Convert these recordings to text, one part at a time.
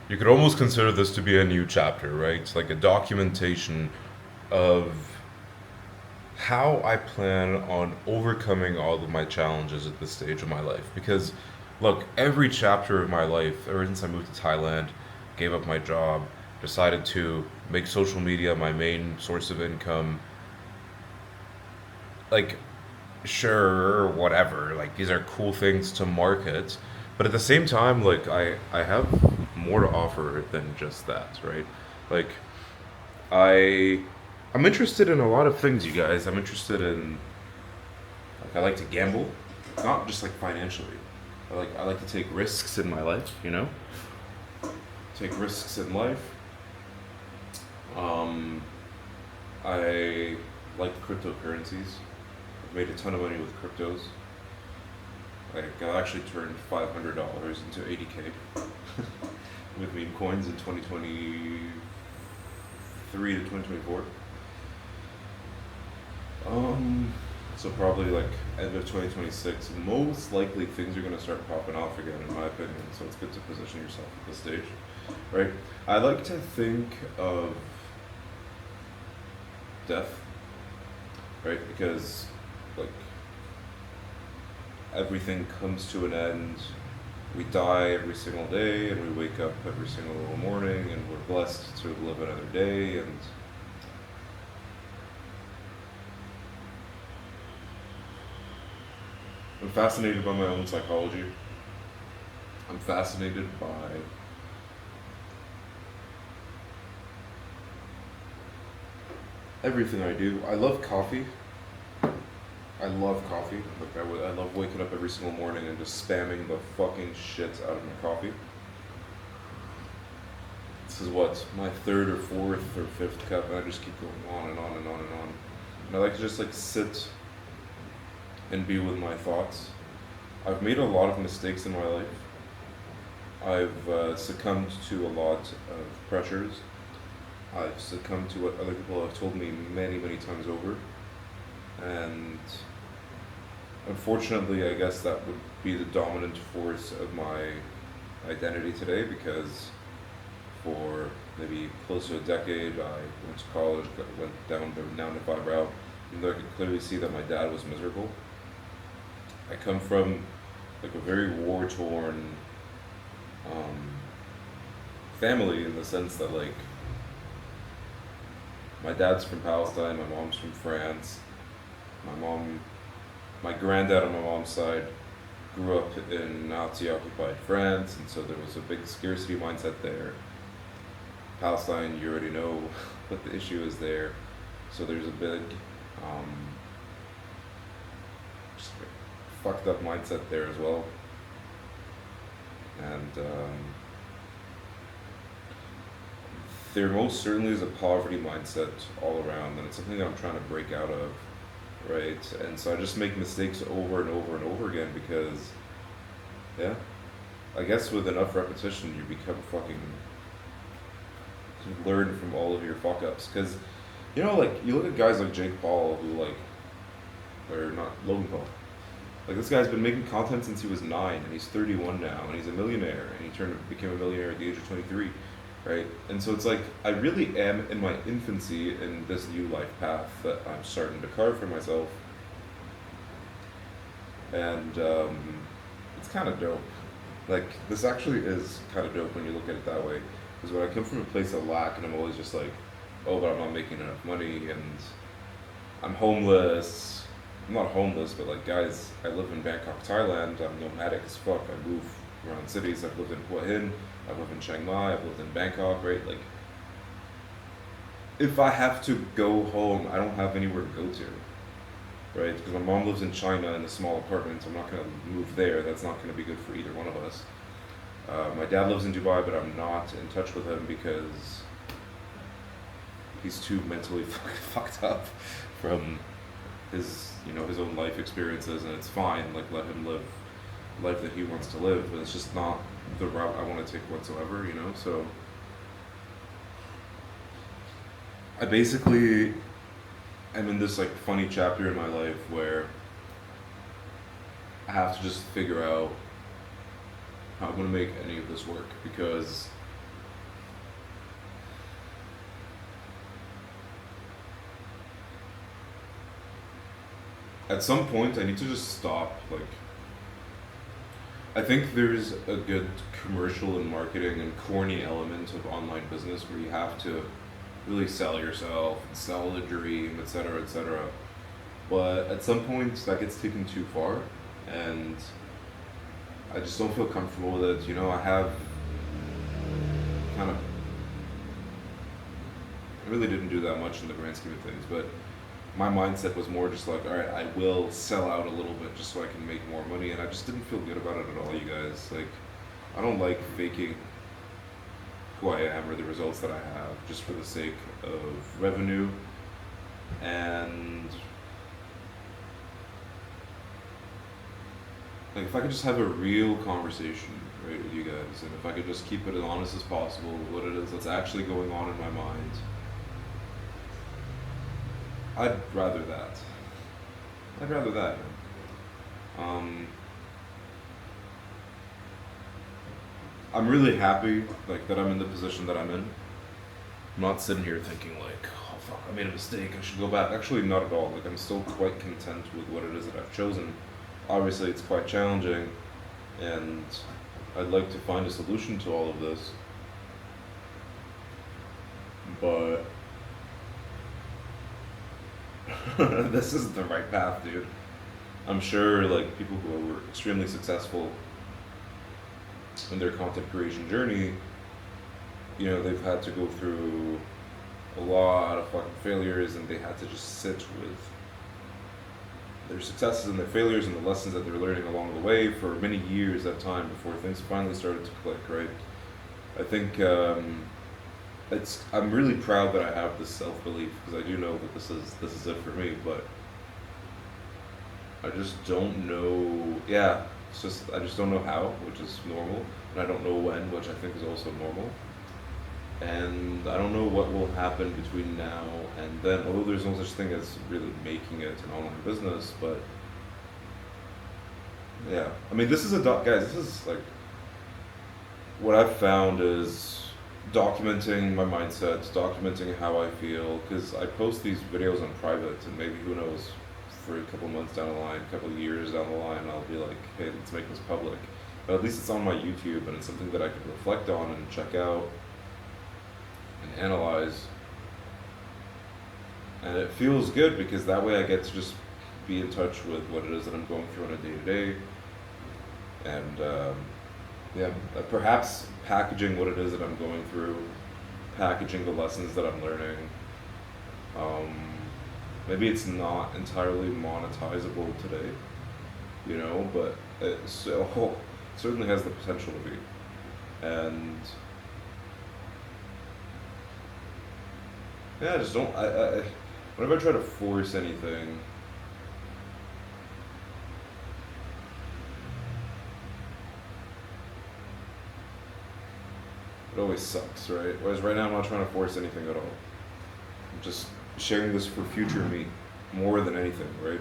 You could almost consider this to be a new chapter, right? It's like a documentation of how I plan on overcoming all of my challenges at this stage of my life. Because, look, every chapter of my life, ever since I moved to Thailand, gave up my job, decided to make social media my main source of income, like, sure, whatever, like, these are cool things to market. But at the same time, like, I have more to offer than just that, right? Like, I I'm interested in a lot of things, you guys. I'm interested in like I like to gamble, not just like financially. I like to take risks in my life, you know? Take risks in life. Um I like cryptocurrencies. I've made a ton of money with cryptos. Like I actually turned $500 into 80K with meme coins in 2023 to 2024. Um, so probably like end of 2026, most likely things are gonna start popping off again, in my opinion. So it's good to position yourself at this stage, right? I like to think of death, right? Because like everything comes to an end. We die every single day, and we wake up every single morning, and we're blessed to live another day. And I'm fascinated by my own psychology. I'm fascinated by everything I do. I love coffee. I love coffee. Like I love waking up every single morning and just spamming the fucking shit out of my coffee. This is what my third or fourth or fifth cup, and I just keep going on and on and on and on. And I like to just like sit and be with my thoughts. I've made a lot of mistakes in my life. I've succumbed to a lot of pressures. I've succumbed to what other people have told me many, many times over. And unfortunately, I guess that would be the dominant force of my identity today because for maybe close to a decade, I went to college, went down the 9 to 5 route, even though I could clearly see that my dad was miserable. I come from like a very war torn um, family in the sense that like my dad's from Palestine, my mom's from France, my mom, my granddad on my mom's side grew up in Nazi occupied France, and so there was a big scarcity mindset there. Palestine, you already know what the issue is there. So there's a big, um, just like fucked up mindset there as well. And there most certainly is a poverty mindset all around, and it's something that I'm trying to break out of, right? And so I just make mistakes over and over and over again because, yeah, I guess with enough repetition, you become fucking you learn from all of your fuck ups. Because, you know, like you look at guys like Jake Paul, who like, or not Logan Paul. Like this guy's been making content since he was 9, and he's 31 now, and he's a millionaire, and he turned became a millionaire at the age of 23, right? And so it's like I really am in my infancy in this new life path that I'm starting to carve for myself, and it's kind of dope. Like this actually is kind of dope when you look at it that way, because when I come from a place of lack, and I'm always just like, oh, but I'm not making enough money, and I'm homeless. I'm not homeless, but like guys, I live in Bangkok, Thailand. I'm nomadic as fuck. I move around cities. I've lived in Hua Hin. I've lived in Chiang Mai. I've lived in Bangkok. Right, like if I have to go home, I don't have anywhere to go to. Right, because my mom lives in China in a small apartment. So I'm not gonna move there. That's not gonna be good for either one of us. My dad lives in Dubai, but I'm not in touch with him because he's too mentally fucked up from his his own life experiences, and it's fine. Like let him live life that he wants to live, but it's just not the route I want to take whatsoever. So I basically am in this like funny chapter in my life where I have to just figure out how I'm gonna make any of this work because at some point I need to just stop. Like, I think there's a good commercial and marketing and corny element of online business where you have to really sell yourself, sell the dream, etc., etc. But at some point that gets taken too far, and I just don't feel comfortable with it. You know, I have kind of, I really didn't do that much in the grand scheme of things, but my mindset was more just like, all right, I will sell out a little bit just so I can make more money, and I just didn't feel good about it at all, you guys. Like, I don't like faking who I am or the results that I have just for the sake of revenue. And like, if I could just have a real conversation, right, with you guys, and if I could just keep it as honest as possible with what it is that's actually going on in my mind, I'd rather that. I'd rather that, man. Um, I'm really happy, like, that I'm in the position that I'm in. I'm not sitting here thinking like, oh fuck, I made a mistake, I should go back. Actually, not at all. Like, I'm still quite content with what it is that I've chosen. Obviously, it's quite challenging, and I'd like to find a solution to all of this. But this is the right path, dude. I'm sure, like, people who are extremely successful in their content creation journey, you know, they've had to go through a lot of fucking failures, and they had to just sit with their successes and their failures and the lessons that they're learning along the way for many years at a time before things finally started to click, right? I think I'm really proud that I have this self belief, because I do know that this is it for me, but I just don't know. Yeah, it's just I just don't know how, which is normal, and I don't know when, which I think is also normal. And I don't know what will happen between now and then. Although there's no such thing as really making it an online business, but yeah, I mean, this is guys. This is like what I've found is documenting my mindset, documenting how I feel, because I post these videos on private, and maybe who knows, for a couple months down the line, a couple of years down the line, I'll be like, hey, let's make this public. But at least it's on my YouTube, and it's something that I can reflect on and check out and analyze. And it feels good because that way I get to just be in touch with what it is that I'm going through on a day to day. And yeah, perhaps packaging what it is that I'm going through, packaging the lessons that I'm learning. Um, Maybe it's not entirely monetizable today, you know, but it so, certainly has the potential to be. And yeah, I just don't. Whenever I try to force anything, it always sucks, right? Whereas right now, I'm not trying to force anything at all. I'm just sharing this for future me, more than anything, right?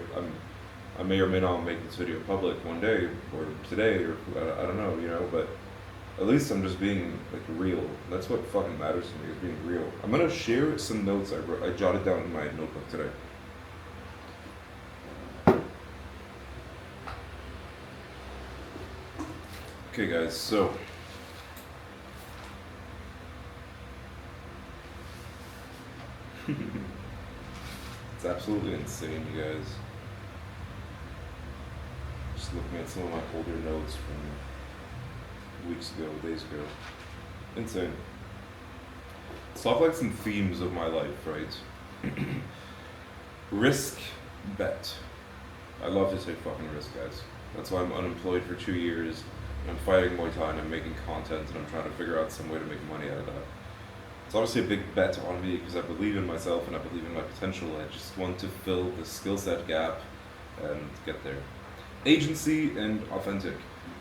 I may or may not make this video public one day, or today, or I don't know, you know, but at least I'm just being like real. That's what fucking matters to me, is being real. I'm gonna share some notes I jotted down in my notebook today. Okay, guys, so it's absolutely insane, you guys. Just looking at some of my older notes from weeks ago, days ago. Insane. Let's talk like some themes of my life, right? Risk, bet. I love to take fucking risk, guys. That's why I'm unemployed for 2 years. I'm fighting Muay Thai and I'm making content, and I'm trying to figure out some way to make money out of that. It's obviously a big bet on me because I believe in myself and I believe in my potential. I just want to fill the skill set gap and get there. Agency and authentic.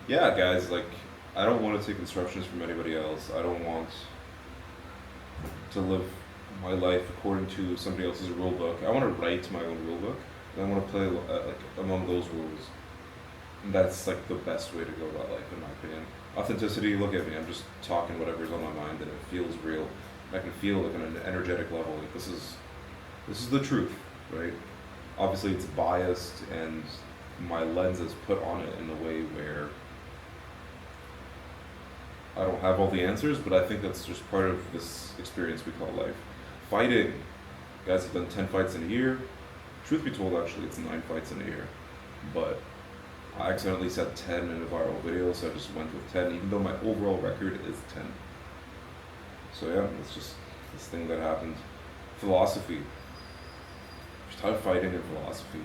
Yeah, guys, like, I don't want to take instructions from anybody else. I don't want to live my life according to somebody else's rule book. I want to write my own rule book, and I want to play like among those rules. And that's like the best way to go about life, in my opinion. Authenticity. Look at me. I'm just talking whatever's on my mind, and it feels real. I can feel like on an energetic level. Like this is the truth, right? Obviously, it's biased, and my lens is put on it in a way where I don't have all the answers, but I think that's just part of this experience we call life. Fighting. Guys have done 10 fights in a year. Truth be told, actually, it's 9 fights in a year. But I accidentally said 10 in a viral video, so I just went with 10, even though my overall record is 10. So yeah, it's just this thing that happened. Philosophy. Just how fighting and philosophy.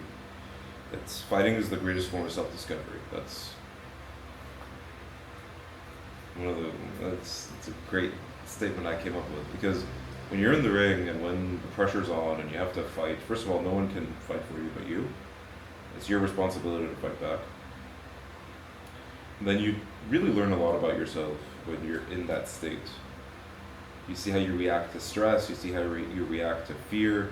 Fighting is the greatest form of self-discovery. That's one of the. It's a great statement I came up with, because when you're in the ring and when the pressure's on and you have to fight, first of all, no one can fight for you but you. It's your responsibility to fight back. And then you really learn a lot about yourself when you're in that state. You see how you react to stress. You see how you react to fear.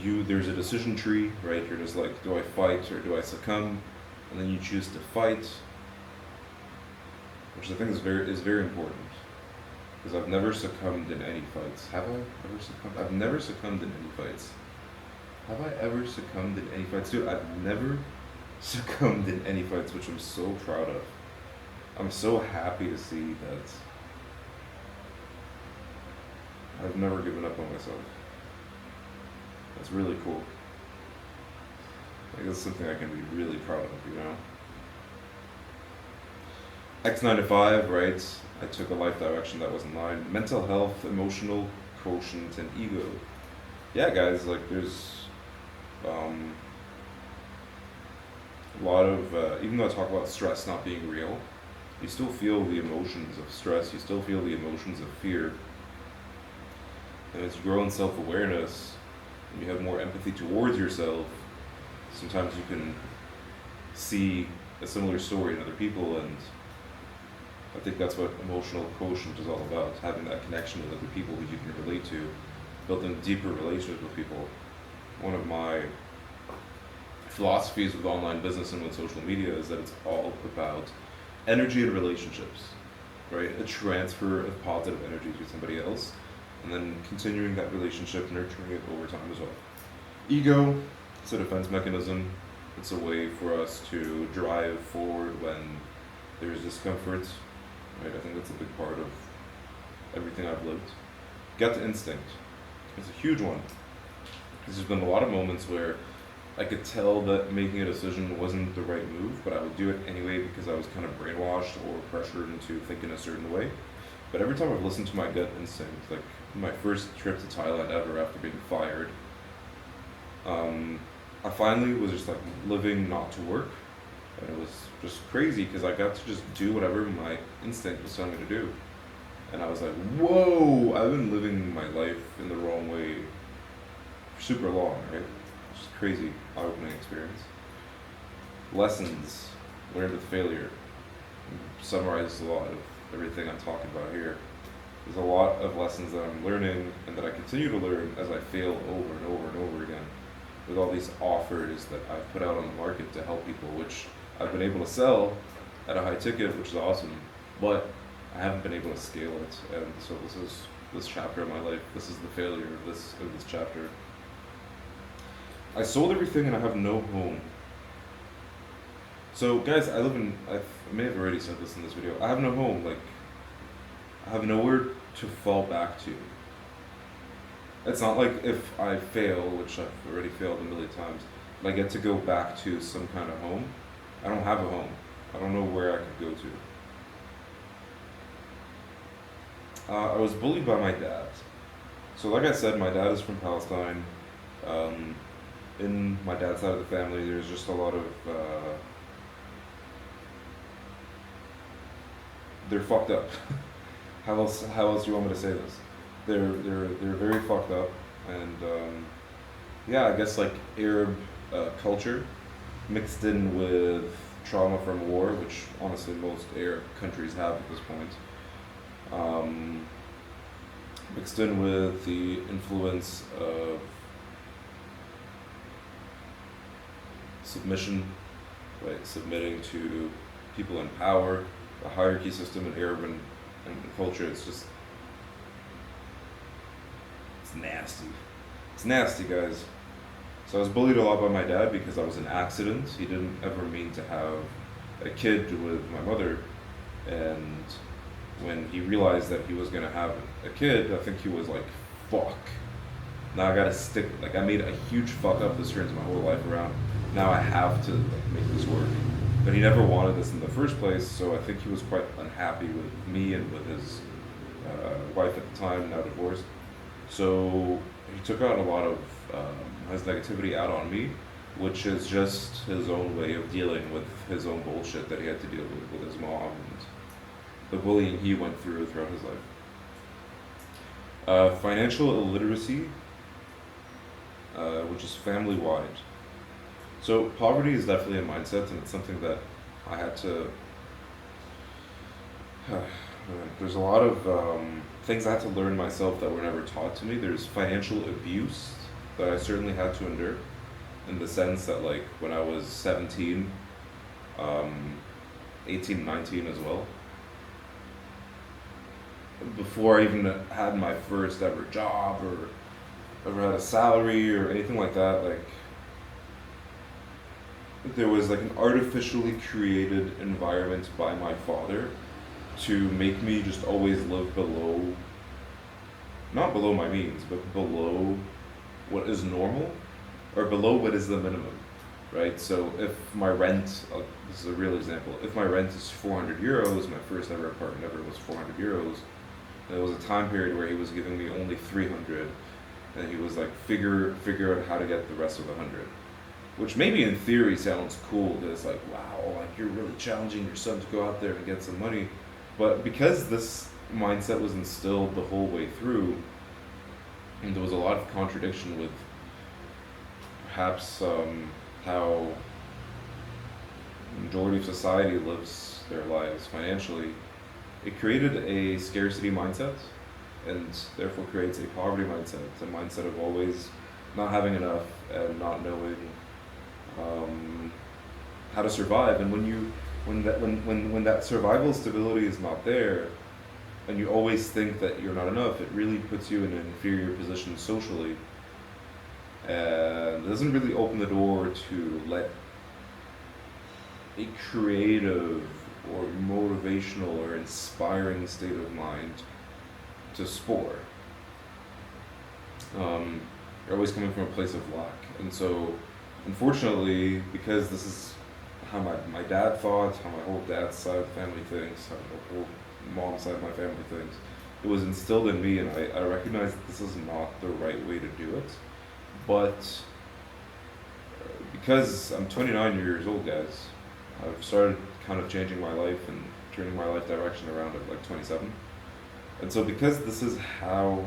There's a decision tree, right? You're just like, do I fight or do I succumb? And then you choose to fight, which I think is very important, because I've never succumbed in any fights. Have I ever succumbed? I've never succumbed in any fights. Have I ever succumbed in any fights? Dude, I've never succumbed in any fights, which I'm so proud of. I'm so happy to see that I've never given up on myself. That's really cool. Like, that's something I can be really proud of, you know? X9 to 5, right? I took a life direction that wasn't mine. Mental health, emotional quotient, and ego. Yeah, guys, like, there's a lot of, even though I talk about stress not being real, you still feel the emotions of stress, you still feel the emotions of fear. And as you grow in self-awareness, and you have more empathy towards yourself, sometimes you can see a similar story in other people, and I think that's what emotional quotient is all about, having that connection with other people who you can relate to, building deeper relationships with people. One of my philosophies with online business and with social media is that it's all about energy and relationships, right? A transfer of positive energy to somebody else, and then continuing that relationship, nurturing it over time as well. Ego, it's a defense mechanism. It's a way for us to drive forward when there's discomfort, right? I think that's a big part of everything I've lived. Gut instinct. It's a huge one. Because there's been a lot of moments where I could tell that making a decision wasn't the right move, but I would do it anyway because I was kind of brainwashed or pressured into thinking a certain way. But every time I've listened to my gut instinct, like my first trip to Thailand ever after being fired, I finally was just like living not to work. And it was just crazy because I got to just do whatever my instinct was telling me to do. And I was like, whoa, I've been living my life in the wrong way for super long, right? Just crazy, eye-opening experience. Lessons learned with failure. Summarizes a lot of everything I'm talking about here. There's a lot of lessons that I'm learning and that I continue to learn as I fail over and over and over again with all these offers that I've put out on the market to help people, which I've been able to sell at a high ticket, which is awesome, but I haven't been able to scale it. And so this chapter of my life, this is the failure of this chapter. I sold everything and I have no home. So guys, I may have already said this in this video, I have no home. Like, I have nowhere to fall back to. It's not like if I fail, which I've already failed a million times, and I get to go back to some kind of home. I don't have a home. I don't know where I could go to. I was bullied by my dad. So like I said, my dad is from Palestine. In my dad's side of the family, there's just a lot of they're fucked up. How else do you want me to say this? They're very fucked up, and yeah, I guess like Arab culture mixed in with trauma from war, which honestly most Arab countries have at this point. Mixed in with the influence of submission, right? Submitting to people in power, the hierarchy system in Arab and culture. It's nasty. It's nasty, guys. So I was bullied a lot by my dad because I was an accident. He didn't ever mean to have a kid with my mother, and when he realized that he was gonna have a kid, I think he was like, "Fuck! Now I gotta stick. Like I made a huge fuck up. This turns my whole life around. Now I have to like make this work." But he never wanted this in the first place, so I think he was quite unhappy with me and with his wife at the time, now divorced. So he took out a lot of his negativity out on me, which is just his own way of dealing with his own bullshit that he had to deal with his mom and the bullying he went throughout his life. Financial illiteracy, which is family wide. So poverty is definitely a mindset, and it's something that I had to. There's a lot of things I had to learn myself that were never taught to me. There's financial abuse that I certainly had to endure, in the sense that like when I was 17, um, 18, 19 as well, before I even had my first ever job or ever had a salary or anything like that, like there was like an artificially created environment by my father to make me just always live below, not below my means, but below what is normal or below what is the minimum, right? So if my rent, this is a real example, if my rent is 400 euros, my first ever apartment ever was 400 euros, there was a time period where he was giving me only 300, and he was like, figure out how to get the rest of the 100. Which maybe in theory sounds cool, because it's like, wow, like you're really challenging your son to go out there and get some money. But because this mindset was instilled the whole way through, and there was a lot of contradiction with perhaps how the majority of society lives their lives financially, it created a scarcity mindset, and therefore creates a poverty mindset, a mindset of always not having enough and not knowing how to survive. And when that survival stability is not there, and you always think that you're not enough, it really puts you in an inferior position socially, and it doesn't really open the door to let a creative or motivational or inspiring state of mind to spore. You're always coming from a place of lack. And so, unfortunately, because this is how my dad thought, how my whole dad's side of the family thinks, how the whole mom's side of my family thinks, it was instilled in me, and I recognize that this is not the right way to do it. But because I'm 29 years old, guys, I've started kind of changing my life and turning my life direction around at like 27. And so because this is how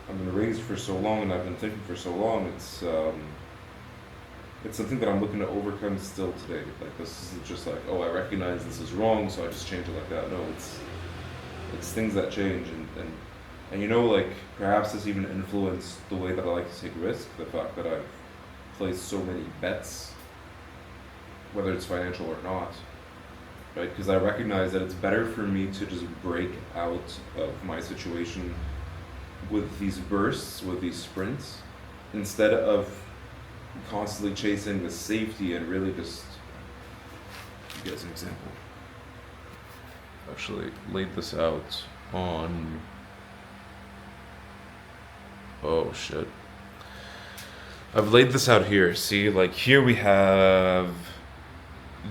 I've been raised for so long and I've been thinking for so long, it's something that I'm looking to overcome still today. Like this isn't just like, oh, I recognize this is wrong, so I just change it like that. No, it's things that change, and you know, like perhaps this even influenced the way that I like to take risk. The fact that I've placed so many bets, whether it's financial or not, right? Because I recognize that it's better for me to just break out of my situation with these bursts, with these sprints, instead of constantly chasing the safety and really just. Give you guys an example. Actually, laid this out on. Oh shit. I've laid this out here. See, like here we have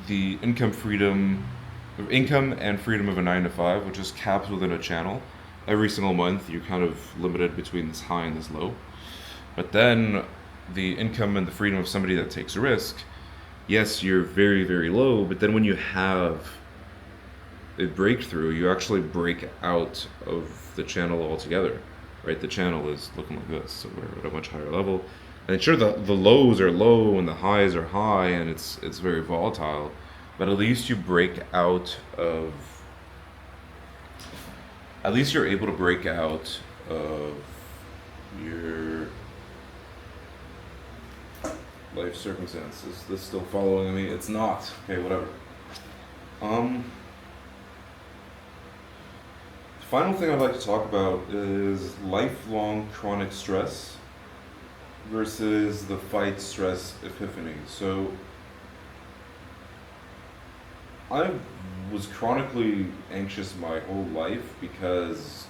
the income and freedom of a 9 to 5, which is capped within a channel. Every single month, you're kind of limited between this high and this low. But then the income and the freedom of somebody that takes a risk, yes, you're very, very low, but then when you have a breakthrough, you actually break out of the channel altogether, right? The channel is looking like this, so we're at a much higher level. And sure, the lows are low and the highs are high, and it's very volatile, but at least you break out of. At least you're able to break out of your life circumstances. Is this still following me? It's not. Okay, whatever. The final thing I'd like to talk about is lifelong chronic stress versus the fight stress epiphany. So I was chronically anxious my whole life because,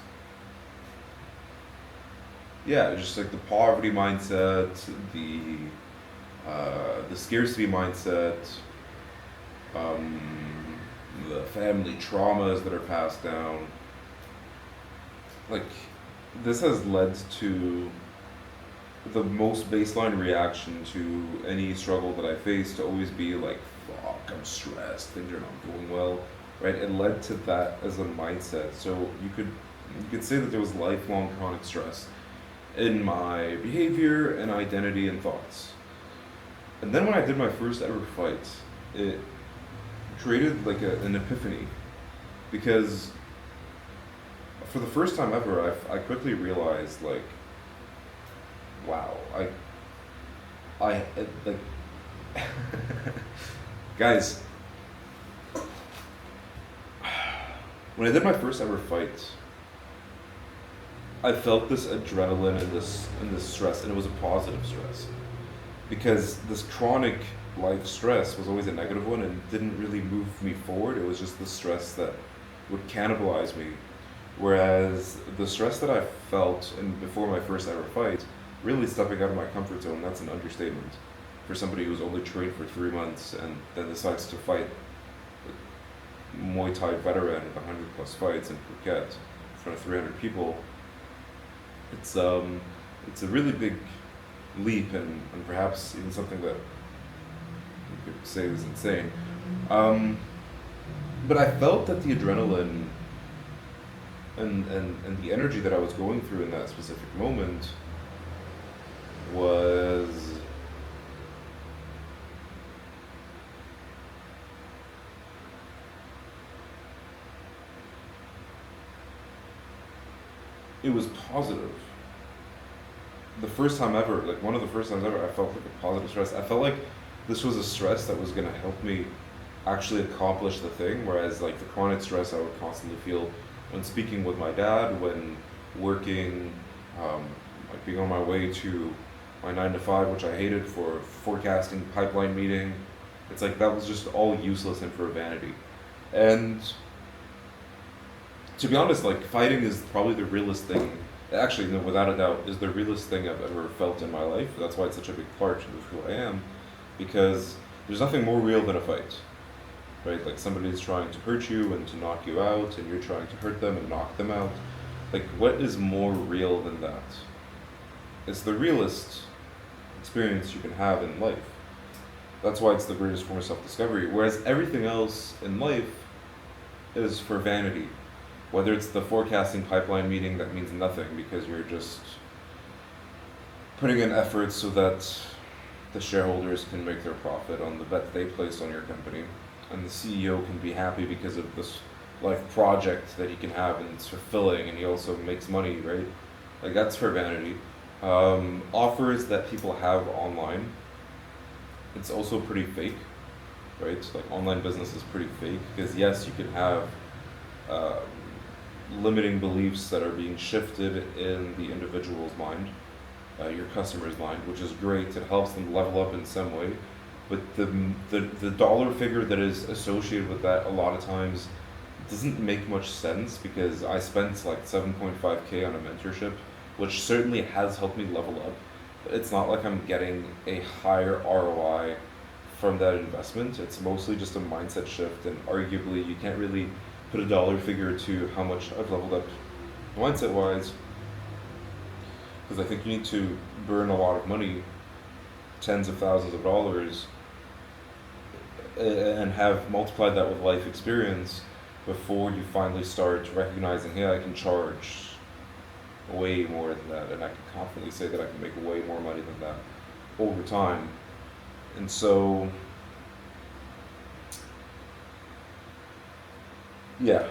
yeah, just like the poverty mindset, the scarcity mindset, um, the family traumas that are passed down. Like, this has led to the most baseline reaction to any struggle that I face to always be like, fuck, I'm stressed, things are not going well, right? It led to that as a mindset. So you could say that there was lifelong chronic stress in my behavior and identity and thoughts. And then when I did my first ever fight, it created like an epiphany because for the first time ever, I quickly realized like, wow, like, guys, when I did my first ever fight, I felt this adrenaline and this stress, and it was a positive stress because this chronic life stress was always a negative one and didn't really move me forward. It was just the stress that would cannibalize me. Whereas the stress that I felt and before my first ever fight, really stepping out of my comfort zone, that's an understatement. For somebody who's only trained for 3 months and then decides to fight a Muay Thai veteran with 100 plus fights in Phuket in front of 300 people, it's a really big leap and perhaps even something that you could say is insane. Um, but I felt that the adrenaline and the energy that I was going through in that specific moment was it was positive. The first time ever, like one of the first times ever, I felt like a positive stress. I felt like this was a stress that was gonna help me actually accomplish the thing. Whereas like the chronic stress I would constantly feel when speaking with my dad, when working, um, like being on my way to my 9 to 5, which I hated for forecasting pipeline meeting. It's like that was just all useless and for vanity. And to be honest, like fighting is probably the realest thing. Actually, no, without a doubt, is the realest thing I've ever felt in my life. That's why it's such a big part of who I am, because there's nothing more real than a fight, right? Like somebody's trying to hurt you and to knock you out, and you're trying to hurt them and knock them out. Like, what is more real than that? It's the realest experience you can have in life. That's why it's the greatest form of self-discovery. Whereas everything else in life is for vanity. Whether it's the forecasting pipeline meeting that means nothing because you're just putting in effort so that the shareholders can make their profit on the bet they place on your company, and the CEO can be happy because of this life project that he can have and it's fulfilling, and he also makes money, right? Like that's for vanity. Offers that people have online, it's also pretty fake, right? Like online business is pretty fake because yes, you can have uh, limiting beliefs that are being shifted in the individual's mind, your customer's mind, which is great. It helps them level up in some way. But the dollar figure that is associated with that a lot of times doesn't make much sense because I spent like 7.5K on a mentorship, which certainly has helped me level up. But it's not like I'm getting a higher ROI from that investment. It's mostly just a mindset shift, and arguably you can't really put a dollar figure to how much I've leveled up mindset wise, because I think you need to burn a lot of money, tens of thousands of dollars, and have multiplied that with life experience before you finally start recognizing, hey, I can charge way more than that, and I can confidently say that I can make way more money than that over time. And so, yeah,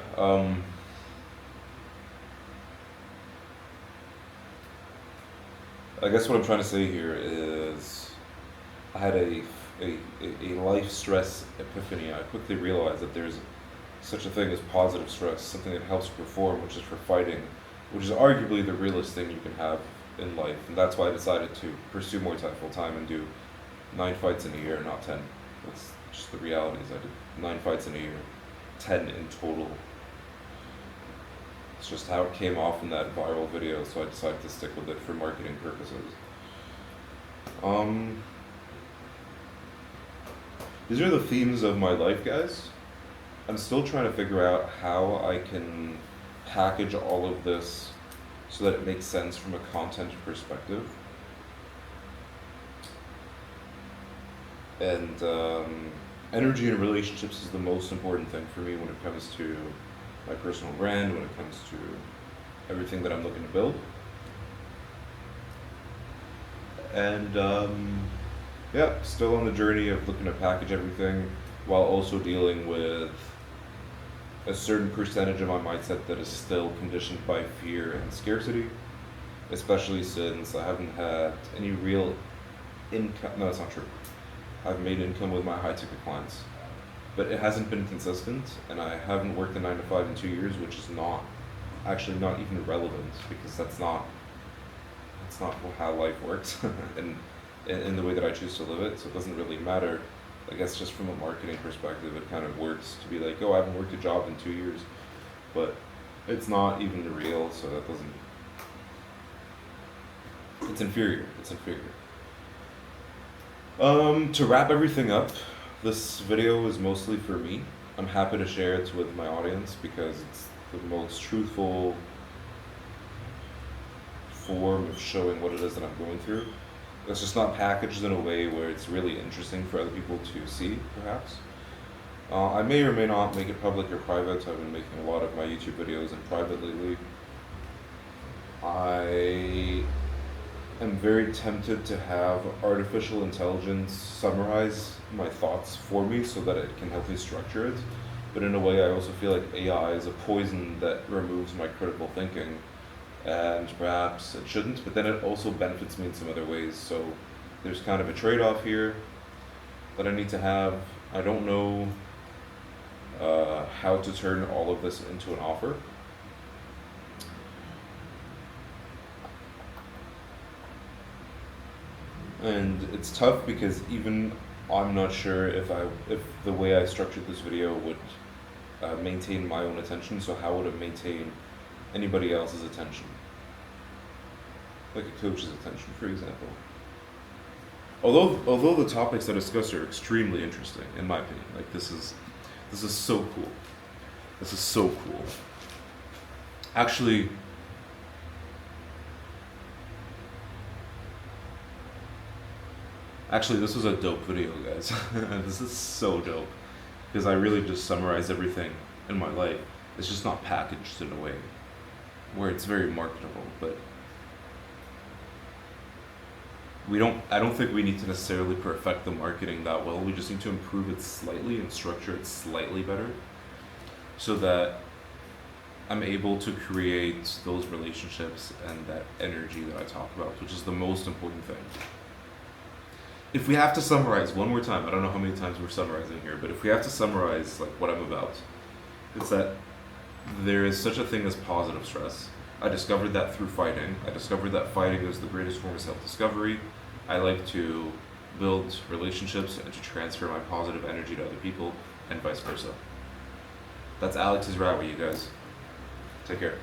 I guess what I'm trying to say here is I had a life stress epiphany. I quickly realized that there's such a thing as positive stress, something that helps you perform, which is for fighting, which is arguably the realest thing you can have in life, and that's why I decided to pursue Muay Thai full time and do 9 fights in a year, not 10. That's just the realities. I did 9 fights in a year, 10 in total. It's just how it came off in that viral video, so I decided to stick with it for marketing purposes. Um, these are the themes of my life, guys. I'm still trying to figure out how I can package all of this so that it makes sense from a content perspective. And energy and relationships is the most important thing for me when it comes to my personal brand, when it comes to everything that I'm looking to build. And yeah, still on the journey of looking to package everything while also dealing with a certain percentage of my mindset that is still conditioned by fear and scarcity, especially since I haven't had any real income. No, that's not true. I've made income with my high ticket clients, but it hasn't been consistent, and I haven't worked a 9 to 5 in 2 years, which is not even relevant, because that's not how life works and in the way that I choose to live it. So it doesn't really matter. I guess just from a marketing perspective, it kind of works to be like, oh, I haven't worked a job in 2 years, but it's not even real, so that doesn't. It's inferior. It's inferior. To wrap everything up, this video is mostly for me. I'm happy to share it with my audience because it's the most truthful form of showing what it is that I'm going through. It's just not packaged in a way where it's really interesting for other people to see, perhaps. I may or may not make it public or private. I've been making a lot of my YouTube videos in private lately. I am very tempted to have artificial intelligence summarize my thoughts for me so that it can help me structure it. But in a way, I also feel like AI is a poison that removes my critical thinking, and perhaps it shouldn't, but then it also benefits me in some other ways. So there's kind of a trade-off here that I need to have. I don't know how to turn all of this into an offer. And it's tough because even I'm not sure if the way I structured this video would maintain my own attention. So how would it maintain anybody else's attention? Like a coach's attention, for example. Although the topics I discuss are extremely interesting, in my opinion. Like this is so cool. This is so cool. Actually, this was a dope video, guys. This is so dope because I really just summarize everything in my life. It's just not packaged in a way where it's very marketable, but I don't think we need to necessarily perfect the marketing that well. We just need to improve it slightly and structure it slightly better so that I'm able to create those relationships and that energy that I talk about, which is the most important thing. If we have to summarize one more time, I don't know how many times we're summarizing here, but if we have to summarize like what I'm about, it's that there is such a thing as positive stress. I discovered that through fighting. I discovered that fighting is the greatest form of self-discovery. I like to build relationships and to transfer my positive energy to other people and vice versa. That's Alex Izraoui, you guys. Take care.